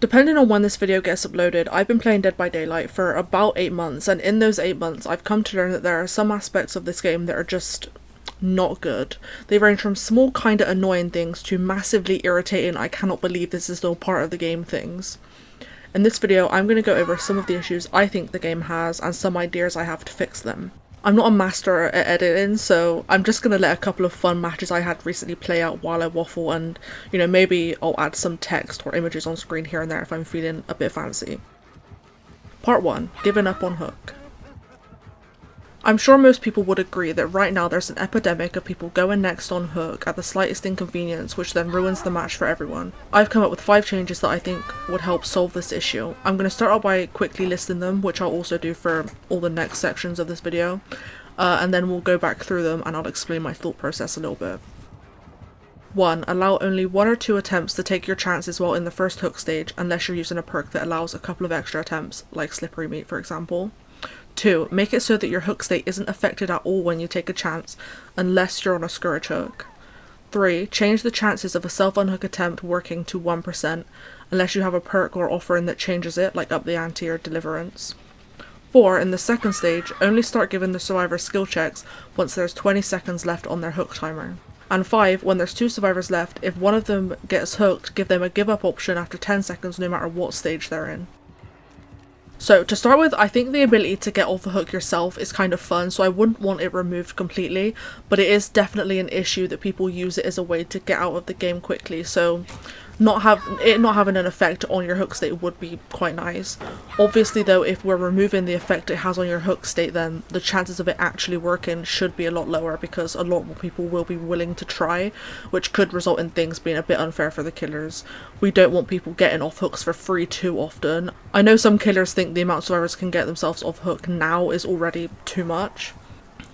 Depending on when this video gets uploaded, I've been playing Dead by Daylight for about 8 months, and in those 8 months I've come to learn that there are some aspects of this game that are just not good. They range from small kinda annoying things to massively irritating I cannot believe this is still part of the game things. In this video I'm going to go over some of the issues I think the game has and some ideas I have to fix them. I'm not a master at editing, so I'm just going to let a couple of fun matches I had recently play out while I waffle, and maybe I'll add some text or images on screen here and there if I'm feeling a bit fancy. Part 1. Giving up on hook. I'm sure most people would agree that right now there's an epidemic of people going next on hook at the slightest inconvenience, which then ruins the match for everyone. I've come up with 5 changes that I think would help solve this issue. I'm going to start out by quickly listing them, which I'll also do for all the next sections of this video, and then we'll go back through them and I'll explain my thought process a little bit. 1. Allow only 1 or 2 attempts to take your chances while in the first hook stage, unless you're using a perk that allows a couple of extra attempts, like Slippery Meat for example. 2. Make it so that your hook state isn't affected at all when you take a chance, unless you're on a scourge hook. 3. Change the chances of a self-unhook attempt working to 1%, unless you have a perk or offering that changes it, like Up the Ante or Deliverance. 4. In the second stage, only start giving the survivor skill checks once there's 20 seconds left on their hook timer. And 5. When there's 2 survivors left, if one of them gets hooked, give them a give up option after 10 seconds no matter what stage they're in. So to start with, I think the ability to get off the hook yourself is kind of fun, so I wouldn't want it removed completely, but it is definitely an issue that people use it as a way to get out of the game quickly, so not having an effect on your hook state would be quite nice. Obviously though, if we're removing the effect it has on your hook state, then the chances of it actually working should be a lot lower, because a lot more people will be willing to try, which could result in things being a bit unfair for the killers. We don't want people getting off hooks for free too often. I know some killers think the amount survivors can get themselves off hook now is already too much.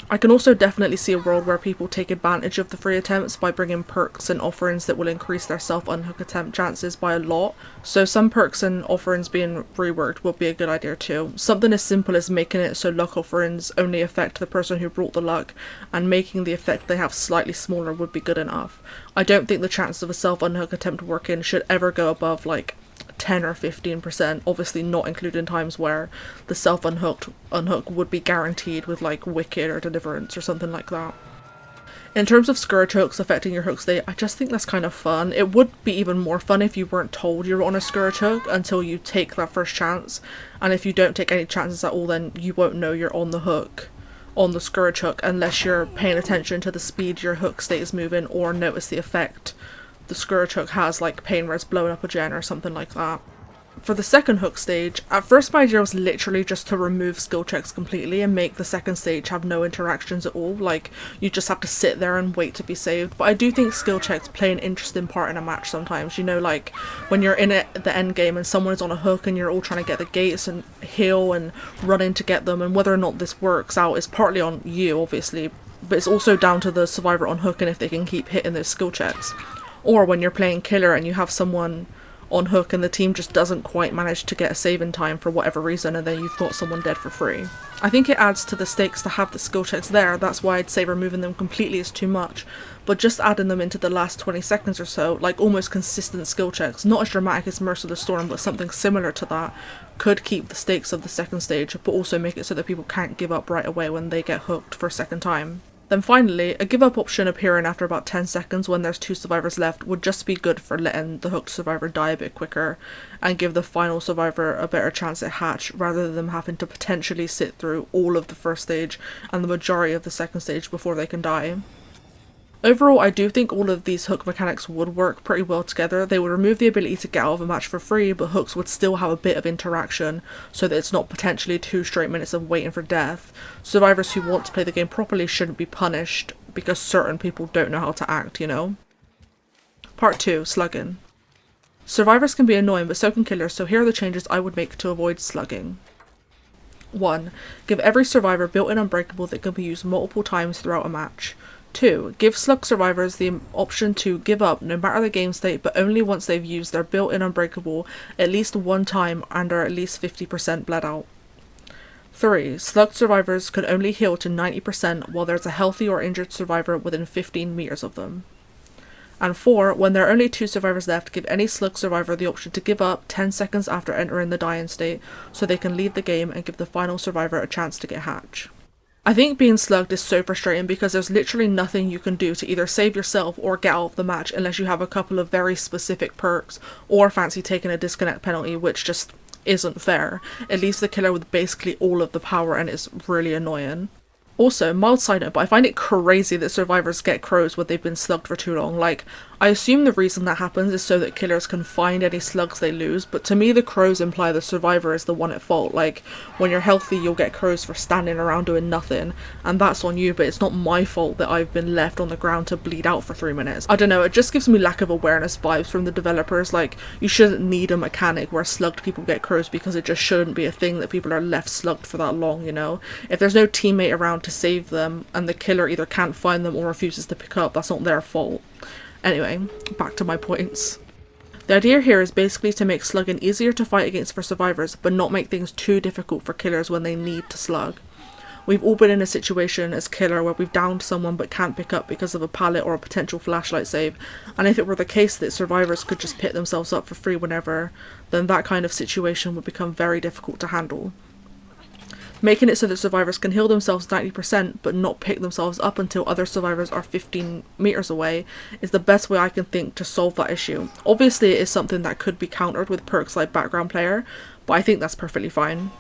I can also definitely see a world where people take advantage of the free attempts by bringing perks and offerings that will increase their self-unhook attempt chances by a lot. So some perks and offerings being reworked would be a good idea too. Something as simple as making it so luck offerings only affect the person who brought the luck, and making the effect they have slightly smaller would be good enough. I don't think the chances of a self-unhook attempt working should ever go above like 10 or 15%, obviously not including times where the unhook would be guaranteed with like Wicked or Deliverance or something like that. In terms of scourge hooks affecting your hook state, I just think that's kind of fun. It would be even more fun if you weren't told you're on a scourge hook until you take that first chance, and if you don't take any chances at all, then you won't know you're on the hook, on the scourge hook, unless you're paying attention to the speed your hook state is moving or notice the effect the scourge hook has, like pain res blowing up a gen or something like that. For the second hook stage, at first my idea was literally just to remove skill checks completely and make the second stage have no interactions at all, like you just have to sit there and wait to be saved. But I do think skill checks play an interesting part in a match sometimes, like when you're in it at the end game and someone is on a hook and you're all trying to get the gates and heal and run in to get them, and whether or not this works out is partly on you obviously, but it's also down to the survivor on hook and if they can keep hitting those skill checks. Or when you're playing killer and you have someone on hook and the team just doesn't quite manage to get a save in time for whatever reason, and then you've got someone dead for free. I think it adds to the stakes to have the skill checks there. That's why I'd say removing them completely is too much, but just adding them into the last 20 seconds or so, like almost consistent skill checks, not as dramatic as Merciless Storm, but something similar to that, could keep the stakes of the second stage, but also make it so that people can't give up right away when they get hooked for a second time. Then finally, a give up option appearing after about 10 seconds when there's 2 survivors left would just be good for letting the hooked survivor die a bit quicker and give the final survivor a better chance at hatch, rather than them having to potentially sit through all of the first stage and the majority of the second stage before they can die. Overall, I do think all of these hook mechanics would work pretty well together. They would remove the ability to get out of a match for free, but hooks would still have a bit of interaction so that it's not potentially 2 straight minutes of waiting for death. Survivors who want to play the game properly shouldn't be punished because certain people don't know how to act, Part 2. Slugging. Survivors can be annoying, but so can killers, so here are the changes I would make to avoid slugging. 1. Give every survivor built-in unbreakable that can be used multiple times throughout a match. 2. Give slug survivors the option to give up no matter the game state, but only once they've used their built-in unbreakable at least one time and are at least 50% bled out. 3. Slug survivors can only heal to 90% while there's a healthy or injured survivor within 15 meters of them. And 4, when there are only 2 survivors left, give any slug survivor the option to give up 10 seconds after entering the die-in state so they can leave the game and give the final survivor a chance to get hatch. I think being slugged is so frustrating because there's literally nothing you can do to either save yourself or get out of the match unless you have a couple of very specific perks or fancy taking a disconnect penalty, which just isn't fair. It leaves the killer with basically all of the power and it's really annoying. Also, mild side note, but I find it crazy that survivors get crows when they've been slugged for too long. Like, I assume the reason that happens is so that killers can find any slugs they lose, but to me the crows imply the survivor is the one at fault. Like, when you're healthy you'll get crows for standing around doing nothing, and that's on you, but it's not my fault that I've been left on the ground to bleed out for 3 minutes. I don't know, it just gives me lack of awareness vibes from the developers. Like, you shouldn't need a mechanic where slugged people get crows because it just shouldn't be a thing that people are left slugged for that long, you know? If there's no teammate around to save them and the killer either can't find them or refuses to pick up, that's not their fault. Anyway, back to my points. The idea here is basically to make slugging easier to fight against for survivors, but not make things too difficult for killers when they need to slug. We've all been in a situation as killer where we've downed someone but can't pick up because of a pallet or a potential flashlight save, and if it were the case that survivors could just pick themselves up for free whenever, then that kind of situation would become very difficult to handle. Making it so that survivors can heal themselves 90% but not pick themselves up until other survivors are 15 meters away is the best way I can think to solve that issue. Obviously it is something that could be countered with perks like background player, but I think that's perfectly fine.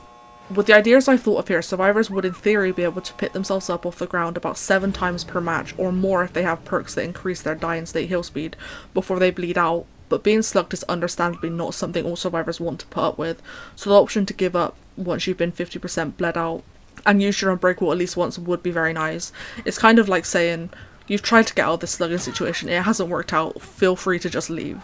With the ideas I've thought of here, survivors would in theory be able to pick themselves up off the ground about 7 times per match or more if they have perks that increase their die-in state heal speed before they bleed out, but being slugged is understandably not something all survivors want to put up with, so the option to give up once you've been 50% bled out and use your unbreakable at least once would be very nice. It's kind of like saying, you've tried to get out of this slugging situation, it hasn't worked out, feel free to just leave.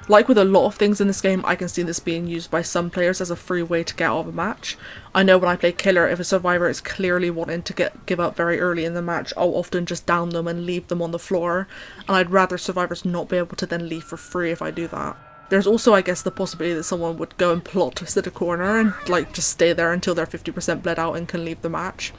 Like with a lot of things in this game, I can see this being used by some players as a free way to get out of a match. I know when I play killer, if a survivor is clearly wanting to give up very early in the match, I'll often just down them and leave them on the floor, and I'd rather survivors not be able to then leave for free if I do that. There's also, I guess, the possibility that someone would go and plot to sit a corner and like just stay there until they're 50% bled out and can leave the match.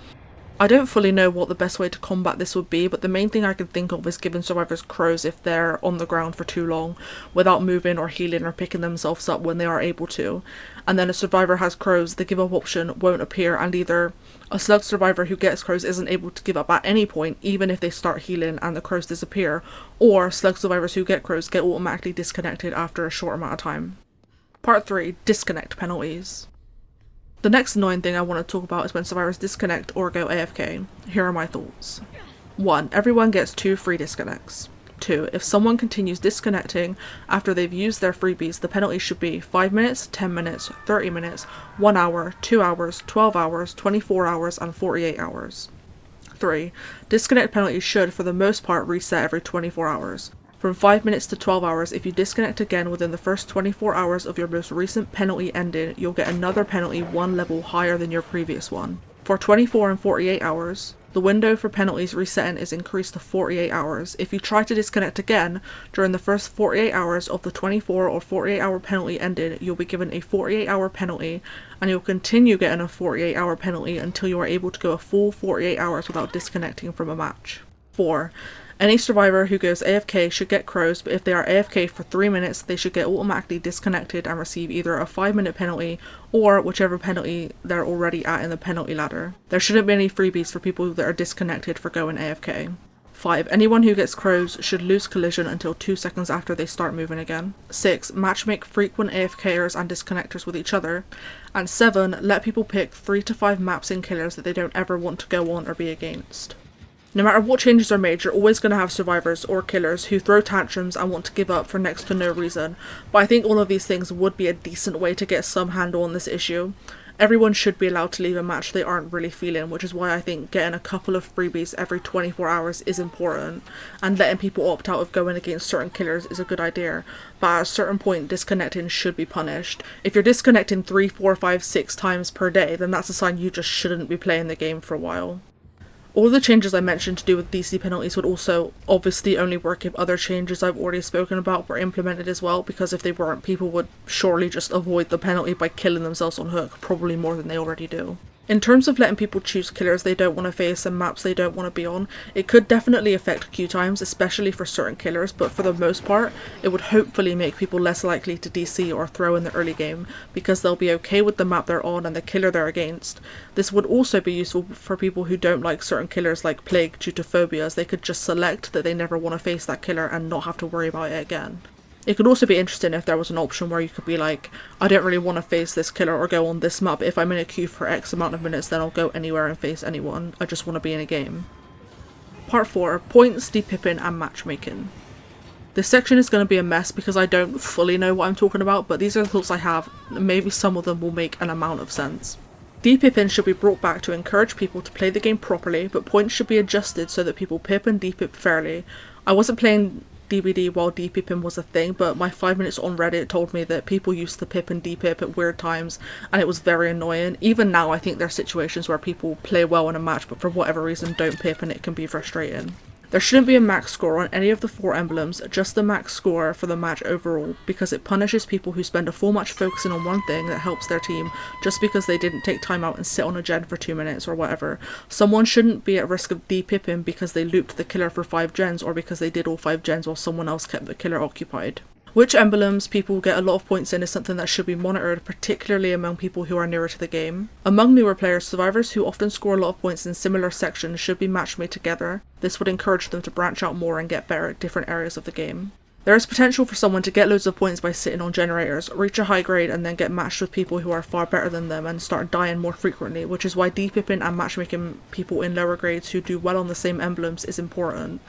I don't fully know what the best way to combat this would be, but the main thing I can think of is giving survivors crows if they're on the ground for too long without moving or healing or picking themselves up when they are able to. And then a survivor has crows, the give up option won't appear, and either a slug survivor who gets crows isn't able to give up at any point even if they start healing and the crows disappear, or slug survivors who get crows get automatically disconnected after a short amount of time. Part 3. Disconnect penalties. The next annoying thing I want to talk about is when survivors disconnect or go AFK. Here are my thoughts. 1. Everyone gets 2 free disconnects. 2. If someone continues disconnecting after they've used their freebies, the penalty should be 5 minutes, 10 minutes, 30 minutes, 1 hour, 2 hours, 12 hours, 24 hours, and 48 hours. 3. Disconnect penalties should, for the most part, reset every 24 hours. From 5 minutes to 12 hours, if you disconnect again within the first 24 hours of your most recent penalty ending, you'll get another penalty 1 level higher than your previous one. For 24 and 48 hours, the window for penalties resetting is increased to 48 hours. If you try to disconnect again during the first 48 hours of the 24 or 48 hour penalty ended, you'll be given a 48 hour penalty, and you'll continue getting a 48 hour penalty until you are able to go a full 48 hours without disconnecting from a match. 4. Any survivor who goes AFK should get crows, but if they are AFK for 3 minutes, they should get automatically disconnected and receive either a 5-minute penalty or whichever penalty they're already at in the penalty ladder. There shouldn't be any freebies for people that are disconnected for going AFK. 5. Anyone who gets crows should lose collision until 2 seconds after they start moving again. 6. Matchmake frequent AFKers and disconnectors with each other. And 7. Let people pick 3 to 5 maps in killers that they don't ever want to go on or be against. No matter what changes are made, you're always going to have survivors or killers who throw tantrums and want to give up for next to no reason, but I think all of these things would be a decent way to get some handle on this issue. Everyone should be allowed to leave a match they aren't really feeling, which is why I think getting a couple of freebies every 24 hours is important, and letting people opt out of going against certain killers is a good idea, but at a certain point disconnecting should be punished. If you're disconnecting 3, 4, 5, 6 times per day, then that's a sign you just shouldn't be playing the game for a while. All the changes I mentioned to do with DC penalties would also obviously only work if other changes I've already spoken about were implemented as well, because if they weren't, people would surely just avoid the penalty by killing themselves on hook, probably more than they already do. In terms of letting people choose killers they don't want to face and maps they don't want to be on, it could definitely affect queue times, especially for certain killers, but for the most part, it would hopefully make people less likely to DC or throw in the early game, because they'll be okay with the map they're on and the killer they're against. This would also be useful for people who don't like certain killers like Plague due to phobias. They could just select that they never want to face that killer and not have to worry about it again. It could also be interesting if there was an option where you could be like, I don't really want to face this killer or go on this map. If I'm in a queue for X amount of minutes, then I'll go anywhere and face anyone. I just want to be in a game. Part 4. Points, De-Pipping and Matchmaking. This section is going to be a mess because I don't fully know what I'm talking about, but these are the thoughts I have. Maybe some of them will make an amount of sense. De-Pipping should be brought back to encourage people to play the game properly, but points should be adjusted so that people pip and de-pip fairly. I wasn't playing DBD while De-Pipping was a thing, but my 5 minutes on Reddit told me that people used to pip and de-pip at weird times, and it was very annoying. Even now I think there are situations where people play well in a match but for whatever reason don't pip, and it can be frustrating. There shouldn't be a max score on any of the 4 emblems, just the max score for the match overall, because it punishes people who spend a full match focusing on one thing that helps their team just because they didn't take time out and sit on a gen for 2 minutes or whatever. Someone shouldn't be at risk of de-pipping because they looped the killer for 5 gens or because they did all 5 gens while someone else kept the killer occupied. Which emblems people get a lot of points in is something that should be monitored, particularly among people who are newer to the game. Among newer players, survivors who often score a lot of points in similar sections should be match made together. This would encourage them to branch out more and get better at different areas of the game. There is potential for someone to get loads of points by sitting on generators, reach a high grade and then get matched with people who are far better than them and start dying more frequently, which is why de-pipping and matchmaking people in lower grades who do well on the same emblems is important.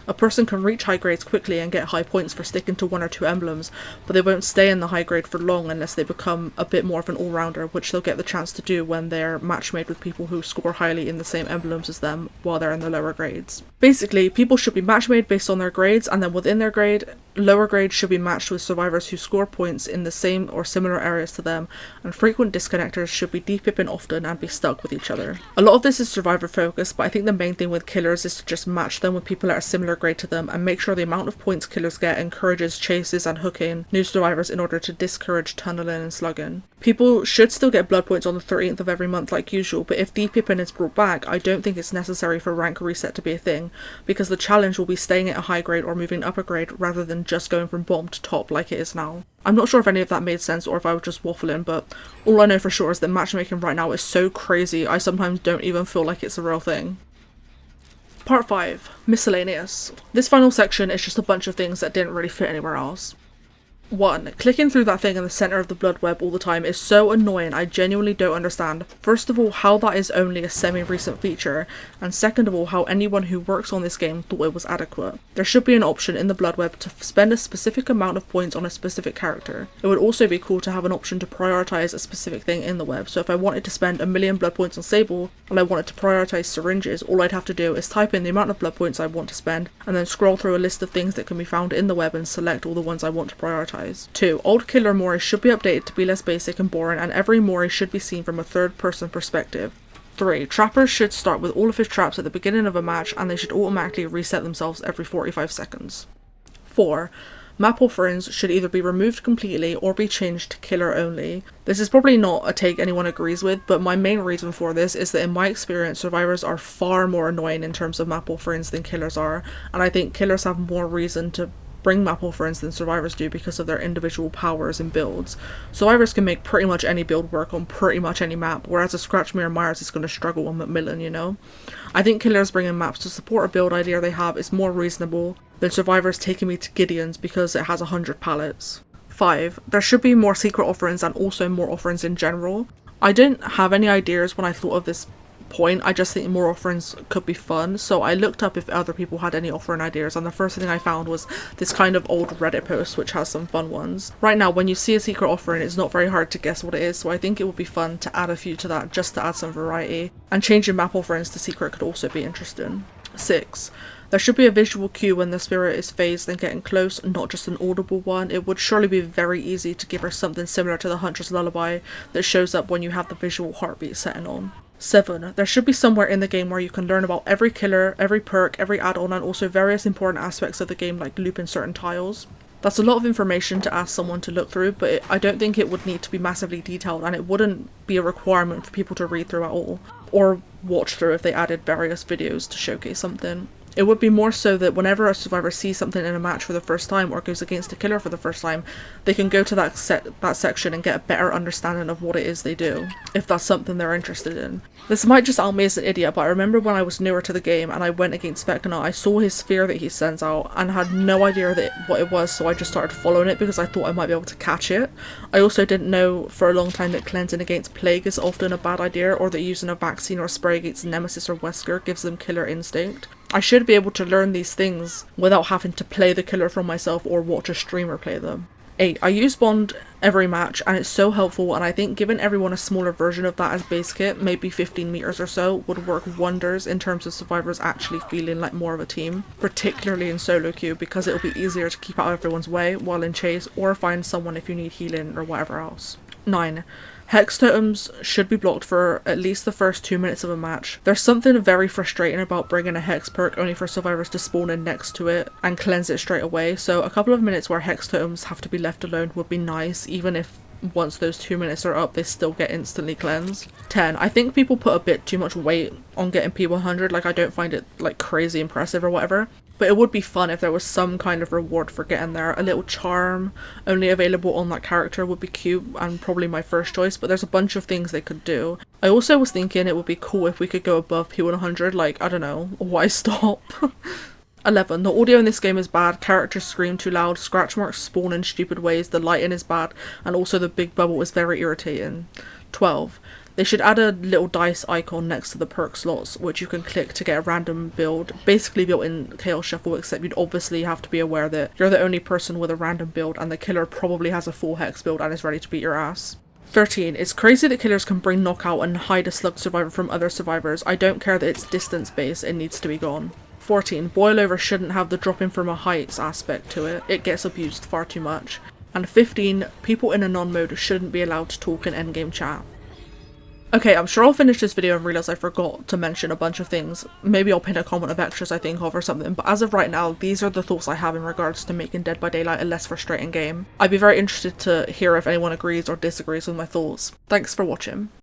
A person can reach high grades quickly and get high points for sticking to 1 or 2 emblems, but they won't stay in the high grade for long unless they become a bit more of an all-rounder, which they'll get the chance to do when they're match-made with people who score highly in the same emblems as them while they're in the lower grades. Basically, people should be match-made based on their grades, and then within their grade, lower grades should be matched with survivors who score points in the same or similar areas to them, and frequent disconnectors should be de-pipping often and be stuck with each other. A lot of this is survivor focused, but I think the main thing with killers is to just match them with people at a similar grade to them and make sure the amount of points killers get encourages chases and hooking new survivors in order to discourage tunneling and slugging. People should still get blood points on the 13th of every month like usual, but if de-pipping is brought back, I don't think it's necessary for rank reset to be a thing, because the challenge will be staying at a high grade or moving up a grade rather than just going from bottom to top like it is now. I'm not sure if any of that made sense or if I was just waffling, but all I know for sure is that matchmaking right now is so crazy I sometimes don't even feel like it's a real thing. Part 5. Miscellaneous. This final section is just a bunch of things that didn't really fit anywhere else. 1. Clicking through that thing in the centre of the blood web all the time is so annoying. I genuinely don't understand, first of all, how that is only a semi-recent feature, and second of all, how anyone who works on this game thought it was adequate. There should be an option in the blood web to spend a specific amount of points on a specific character. It would also be cool to have an option to prioritise a specific thing in the web, so if I wanted to spend 1,000,000 blood points on Sable, and I wanted to prioritise syringes, all I'd have to do is type in the amount of blood points I want to spend, and then scroll through a list of things that can be found in the web and select all the ones I want to prioritise. 2. Old killer Mori should be updated to be less basic and boring, and every Mori should be seen from a third-person perspective. 3. Trappers should start with all of his traps at the beginning of a match, and they should automatically reset themselves every 45 seconds. 4. Map offerings should either be removed completely or be changed to killer only. This is probably not a take anyone agrees with, but my main reason for this is that in my experience, survivors are far more annoying in terms of map offerings than killers are, and I think killers have more reason to bring map offerings than survivors do because of their individual powers and builds. Survivors can make pretty much any build work on pretty much any map, whereas a Scratch Mirror Myers is going to struggle on Macmillan, you know? I think killers bringing maps to support a build idea they have is more reasonable than survivors taking me to Gideon's because it has 100 pallets. 5. There should be more secret offerings and also more offerings in general. I didn't have any ideas when I thought of this point, I just think more offerings could be fun, so I looked up if other people had any offering ideas, and the first thing I found was this kind of old Reddit post which has some fun ones. Right now, when you see a secret offering, it's not very hard to guess what it is, so I think it would be fun to add a few to that just to add some variety, and changing map offerings to secret could also be interesting. 6. There should be a visual cue when the spirit is phased and getting close, not just an audible one. It would surely be very easy to give her something similar to the Hunter's Lullaby that shows up when you have the visual heartbeat setting on. 7. There should be somewhere in the game where you can learn about every killer, every perk, every add-on, and also various important aspects of the game like looping certain tiles. That's a lot of information to ask someone to look through, but I don't think it would need to be massively detailed, and it wouldn't be a requirement for people to read through at all, or watch through if they added various videos to showcase something. It would be more so that whenever a survivor sees something in a match for the first time or goes against a killer for the first time, they can go to that section and get a better understanding of what it is they do, if that's something they're interested in. This might just out me as an idiot, but I remember when I was newer to the game and I went against Vecna, I saw his sphere that he sends out and had no idea what it was, so I just started following it because I thought I might be able to catch it. I also didn't know for a long time that cleansing against plague is often a bad idea, or that using a vaccine or spray against Nemesis or Wesker gives them killer instinct. I should be able to learn these things without having to play the killer for myself or watch a streamer play them. 8. I use Bond every match and it's so helpful, and I think giving everyone a smaller version of that as base kit, maybe 15 meters or so, would work wonders in terms of survivors actually feeling like more of a team, particularly in solo queue, because it'll be easier to keep out of everyone's way while in chase, or find someone if you need healing or whatever else. 9. Hex totems should be blocked for at least the first 2 minutes of a match. There's something very frustrating about bringing a hex perk only for survivors to spawn in next to it and cleanse it straight away, so a couple of minutes where hex totems have to be left alone would be nice, even if once those 2 minutes are up they still get instantly cleansed. 10. I think people put a bit too much weight on getting P100, like I don't find it like crazy impressive or whatever. But it would be fun if there was some kind of reward for getting there. A little charm only available on that character would be cute and probably my first choice, but there's a bunch of things they could do. I also was thinking it would be cool if we could go above P100, like, I don't know, why stop? 11. The audio in this game is bad, characters scream too loud, scratch marks spawn in stupid ways, the lighting is bad, and also the big bubble is very irritating. 12. They should add a little dice icon next to the perk slots, which you can click to get a random build, basically built in Chaos Shuffle, except you'd obviously have to be aware that you're the only person with a random build and the killer probably has a full hex build and is ready to beat your ass. 13. It's crazy that killers can bring knockout and hide a slug survivor from other survivors. I don't care that it's distance based, it needs to be gone. 14. Boilover shouldn't have the dropping from a heights aspect to it, it gets abused far too much. And 15. People in a non-mode shouldn't be allowed to talk in endgame chat. Okay, I'm sure I'll finish this video and realise I forgot to mention a bunch of things. Maybe I'll pin a comment of extras I think of or something, but as of right now, these are the thoughts I have in regards to making Dead by Daylight a less frustrating game. I'd be very interested to hear if anyone agrees or disagrees with my thoughts. Thanks for watching.